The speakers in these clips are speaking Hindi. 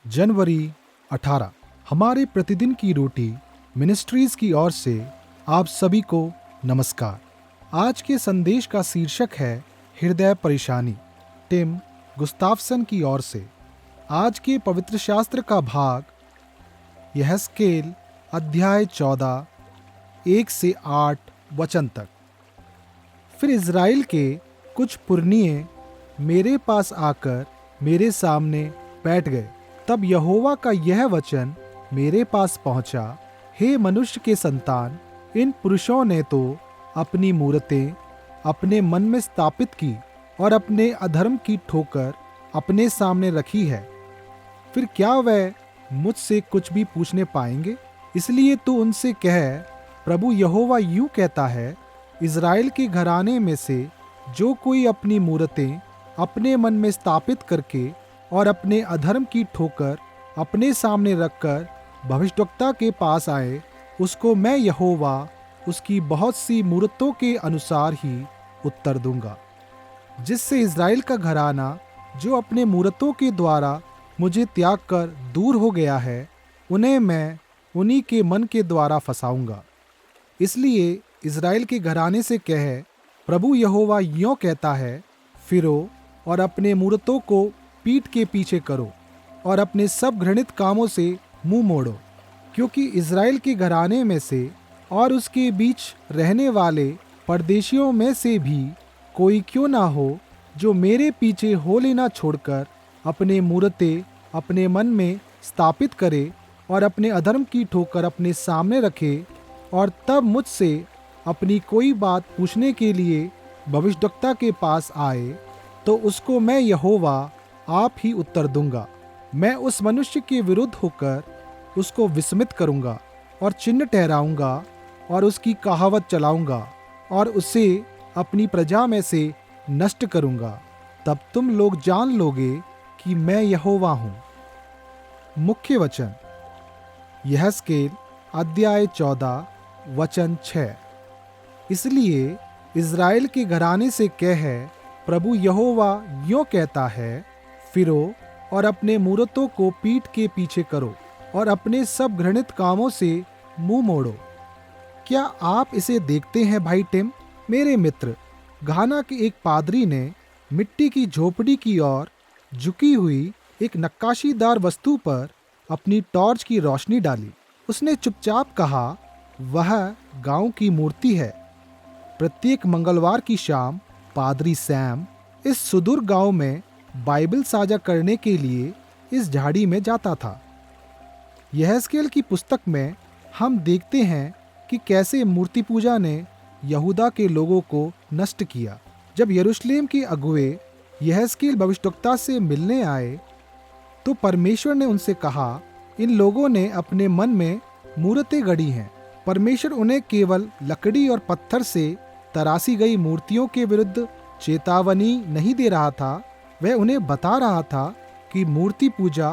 जनवरी 18। हमारे प्रतिदिन की रोटी मिनिस्ट्रीज की ओर से आप सभी को नमस्कार। आज के संदेश का शीर्षक है हृदय परेशानी, टिम गुस्ताफसन की ओर से। आज के पवित्र शास्त्र का भाग यहेजकेल अध्याय 14, 1 से 8 वचन तक। फिर इज़राइल के कुछ पुरनिये मेरे पास आकर मेरे सामने बैठ गए। तब यहोवा का यह वचन मेरे पास पहुंचा, हे मनुष्य के संतान, इन पुरुषों ने तो अपनी मूरतें अपने मन में स्थापित की और अपने अधर्म की ठोकर अपने सामने रखी है। फिर क्या वह मुझसे कुछ भी पूछने पाएंगे? इसलिए तू उनसे कह, प्रभु यहोवा यूं कहता है, इज़राइल के घराने में से जो कोई अपनी मूरतें अपने मन में स्थापित करके और अपने अधर्म की ठोकर अपने सामने रखकर भविष्यद्वक्ता के पास आए, उसको मैं यहोवा उसकी बहुत सी मूरतों के अनुसार ही उत्तर दूंगा। जिससे इज़राइल का घराना जो अपने मूरतों के द्वारा मुझे त्याग कर दूर हो गया है, उन्हें मैं उन्हीं के मन के द्वारा फंसाऊंगा। इसलिए इज़राइल के घराने से कहे, प्रभु यहोवा यों कहता है, फिरो और अपने मूरतों को पीठ के पीछे करो और अपने सब घृणित कामों से मुंह मोड़ो, क्योंकि इज़राइल के घराने में से और उसके बीच रहने वाले परदेशियों में से भी कोई क्यों ना हो जो मेरे पीछे हो लेना छोड़कर अपने मूरतें अपने मन में स्थापित करे और अपने अधर्म की ठोकर अपने सामने रखे और तब मुझसे अपनी कोई बात पूछने के लिए भविष्यद्वक्ता के पास आए, तो उसको मैं यहोवा आप ही उत्तर दूंगा। मैं उस मनुष्य के विरुद्ध होकर उसको विस्मित करूंगा और चिन्ह ठहराऊंगा और उसकी कहावत चलाऊंगा और उसे अपनी प्रजा में से नष्ट करूंगा। तब तुम लोग जान लोगे कि मैं यहोवा हूं। मुख्य वचन यहेजकेल अध्याय 14 वचन 6। इसलिए इज़राइल के घराने से कह, प्रभु यहोवा यों कहता है, फिरो और अपने मूरतों को पीठ के पीछे करो और अपने सब घृणित कामों से मुंह मोड़ो। क्या आप इसे देखते हैं भाई टिम? मेरे मित्र, घाना के एक पादरी ने मिट्टी की झोपड़ी की ओर झुकी हुई एक नक्काशीदार वस्तु पर अपनी टॉर्च की रोशनी डाली। उसने चुपचाप कहा, वह गांव की मूर्ति है। प्रत्येक मंगलवार की शाम पादरी सैम इस सुदूर गांव में बाइबल साझा करने के लिए इस झाड़ी में जाता था। यहेजकेल की पुस्तक में हम देखते हैं कि कैसे मूर्ति पूजा ने यहूदा के लोगों को नष्ट किया। जब यरूशलेम के अगुवे यहेजकेल भविष्यद्वक्ता से मिलने आए, तो परमेश्वर ने उनसे कहा, इन लोगों ने अपने मन में मूरतें गढ़ी हैं। परमेश्वर उन्हें केवल लकड़ी और पत्थर से तराशी गई मूर्तियों के विरुद्ध चेतावनी नहीं दे रहा था, वह उन्हें बता रहा था कि मूर्ति पूजा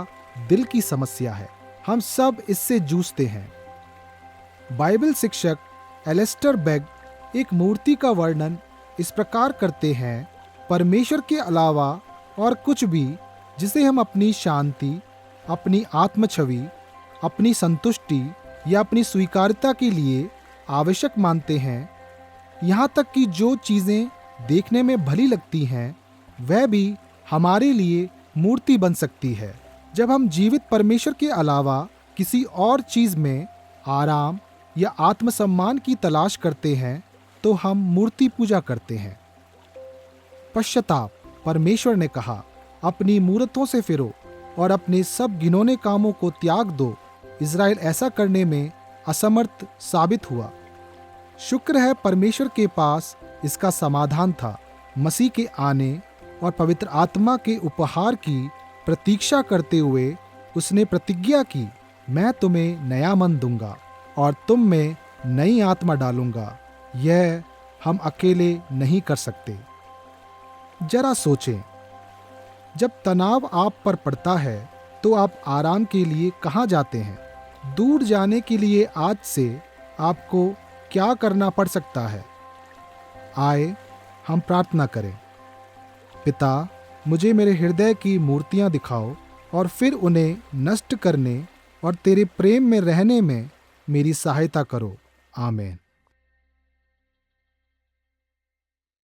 दिल की समस्या है। हम सब इससे जूझते हैं। बाइबल शिक्षक एलिस्टर बेग एक मूर्ति का वर्णन इस प्रकार करते हैं, परमेश्वर के अलावा और कुछ भी जिसे हम अपनी शांति, अपनी आत्मछवि, अपनी संतुष्टि या अपनी स्वीकार्यता के लिए आवश्यक मानते हैं, यहाँ तक कि जो चीज़ें देखने में भली लगती हैं, वह भी हमारे लिए मूर्ति बन सकती है। जब हम जीवित परमेश्वर के अलावा किसी और चीज़ में आराम या आत्मसम्मान की तलाश करते हैं, तो हम मूर्ति पूजा करते हैं। पश्चाताप, परमेश्वर ने कहा, अपनी मूरतों से फिरो और अपने सब घिनौने कामों को त्याग दो। इज़राइल ऐसा करने में असमर्थ साबित हुआ। शुक्र है परमेश्वर के पास इसका समाधान था। मसीह के आने और पवित्र आत्मा के उपहार की प्रतीक्षा करते हुए उसने प्रतिज्ञा की, मैं तुम्हें नया मन दूंगा और तुम में नई आत्मा डालूंगा। यह हम अकेले नहीं कर सकते। जरा सोचें, जब तनाव आप पर पड़ता है तो आप आराम के लिए कहाँ जाते हैं? दूर जाने के लिए आज से आपको क्या करना पड़ सकता है? आए हम प्रार्थना करें। पिता, मुझे मेरे हृदय की मूर्तियां दिखाओ और फिर उन्हें नष्ट करने और तेरे प्रेम में रहने में मेरी सहायता करो। आमीन।